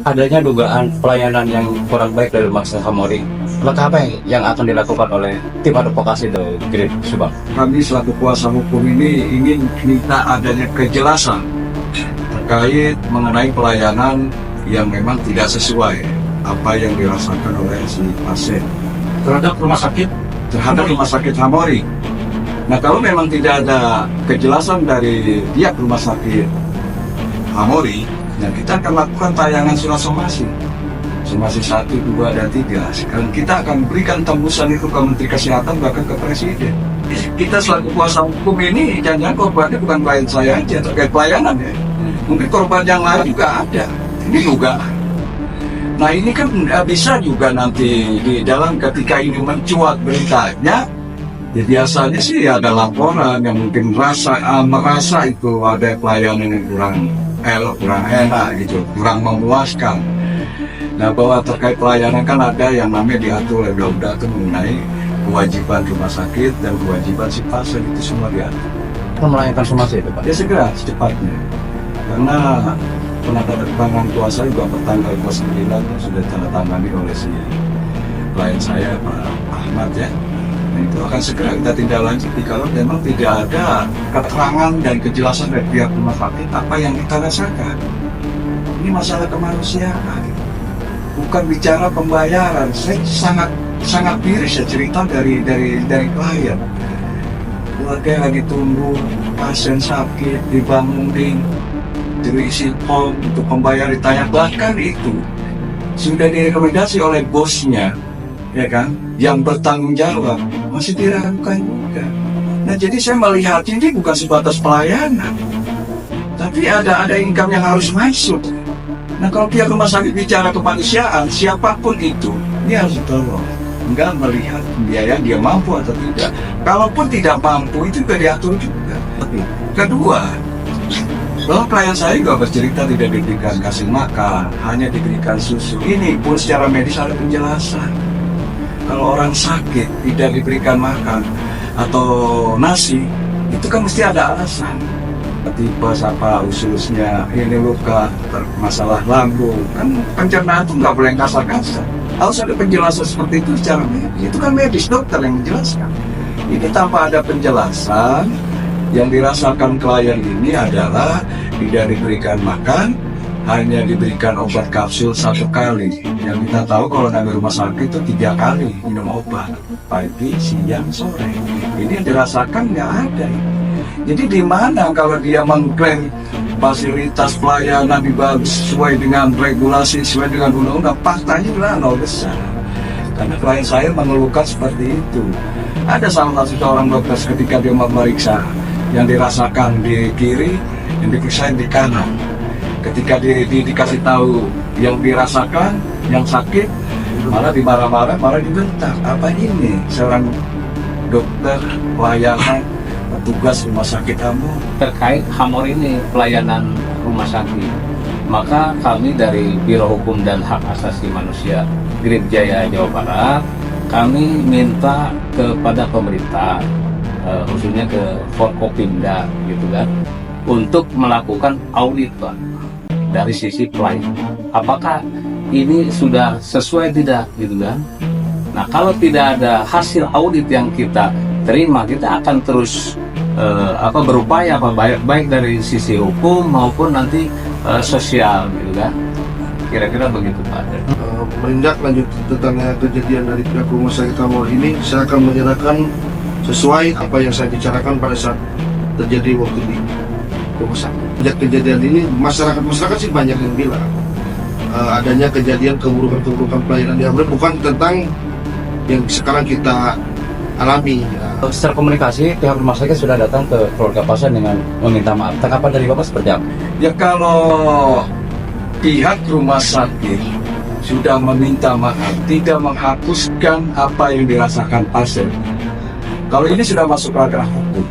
adanya dugaan pelayanan yang kurang baik dari Rumah Sakit Hamori. Langkah apa yang akan dilakukan oleh tim advokasi dari Grip Subang? Kami selaku kuasa hukum ini ingin minta adanya kejelasan terkait mengenai pelayanan yang memang tidak sesuai apa yang dirasakan oleh si pasien Terhadap rumah sakit? terhadap Rumah Sakit Hamori. Nah, kalau memang tidak ada kejelasan dari pihak Rumah Sakit Hamori, nah kita akan lakukan tayangan surat somasi 1, 2, dan 3. Sekarang kita akan berikan tembusan itu ke Menteri Kesehatan bahkan ke Presiden. Kita selaku kuasa hukum ini jangan korbannya bukan klien saya aja terkait pelayanan ya. Mungkin korban yang lain juga ada. Ini juga. Nah, ini kan bisa juga nanti di dalam ketika ini mencuat beritanya, ya biasanya sih ada laporan yang mungkin merasa itu ada pelayanan yang kurang enak gitu, kurang memuaskan. Nah, bahwa terkait pelayanan kan ada yang namanya diatur oleh undang-undang itu mengenai kewajiban rumah sakit dan kewajiban si pasien itu semua diatur. Melayangkan somasi itu, Pak? Ya segera secepatnya, karena penandatanganan kuasa juga pertanggal 29 sudah ditandatangani oleh si klien saya Pak Ahmad ya. Nah, itu akan segera kita tindak lanjuti kalau memang tidak ada keterangan dan kejelasan dari pihak rumah sakit apa yang kita rasakan. Ini masalah kemanusiaan, bukan bicara pembayaran. Saya sangat miris ya cerita dari klien. Keluarga yang lagi tunggu pasien sakit dibangunin, diisi form untuk membayar ditanya, bahkan itu sudah direkomendasi oleh bosnya, ya kan, yang bertanggung jawab masih diragukan juga. Nah, jadi saya melihat ini bukan sebatas pelayanan, tapi ada income yang harus masuk. Nah, kalau pihak rumah sakit bicara kemanusiaan, siapapun itu, dia harus tolong. Enggak melihat pembiayaan dia mampu atau tidak. Kalaupun tidak mampu, itu juga diatur juga. Kedua, bahwa klien saya juga bercerita tidak diberikan kasih makan, hanya diberikan susu. Ini pun secara medis ada penjelasan. Kalau orang sakit tidak diberikan makan atau nasi, itu kan mesti ada alasan. Tipes apa ususnya, ini luka, masalah lambung, kan pencernaan itu nggak boleh kasar-kasar. Harus ada penjelasan seperti itu secara medis. Itu kan medis, dokter yang menjelaskan. Ini tanpa ada penjelasan, yang dirasakan klien ini adalah tidak diberikan makan, hanya diberikan obat kapsul 1 kali. Yang kita tahu kalau di rumah sakit itu 3 kali minum obat, pagi, siang, sore. Ini yang dirasakan nggak ada. Jadi di mana kalau dia mengklaim fasilitas pelayanan dibagus sesuai dengan regulasi, sesuai dengan undang-undang, faktanya adalah nol besar. Karena klien saya mengeluhkan seperti itu. Ada salah satu orang dokter ketika dia memeriksa, yang dirasakan di kiri, yang diperiksa di kanan. Ketika dikasih tahu yang dirasakan, yang sakit, malah dimarah-marah, malah dibentak. Apa ini? Seorang dokter pelayanan petugas rumah sakit kamu terkait Hamori ini pelayanan rumah sakit, maka kami dari Biro Hukum dan Hak Asasi Manusia Grip Jaya Jawa Barat, kami minta kepada pemerintah, khususnya ke Forkopimda gitu kan, untuk melakukan audit, Pak, dari sisi pelayanan. Apakah ini sudah sesuai tidak gitu kan? Nah, kalau tidak ada hasil audit yang kita terima, kita akan terus berupaya baik dari sisi hukum maupun nanti sosial gitu kan. Kira-kira begitu, Pak. Menindak lanjut tentang kejadian dari pihak rumah sakit Hamori ini, saya akan menyerahkan sesuai apa yang saya bicarakan pada saat terjadi waktu di rumah sakit. Sejak kejadian ini masyarakat sih banyak yang bilang adanya kejadian keburukan pelayanan di Hamori bukan tentang yang sekarang kita alami. Secara komunikasi, pihak rumah sakit sudah datang ke keluarga pasien dengan meminta maaf. Tanggapan dari Bapak seperti apa? Ya, kalau pihak rumah sakit sudah meminta maaf, tidak menghapuskan apa yang dirasakan pasien. Kalau ini sudah masuk ranah hukum,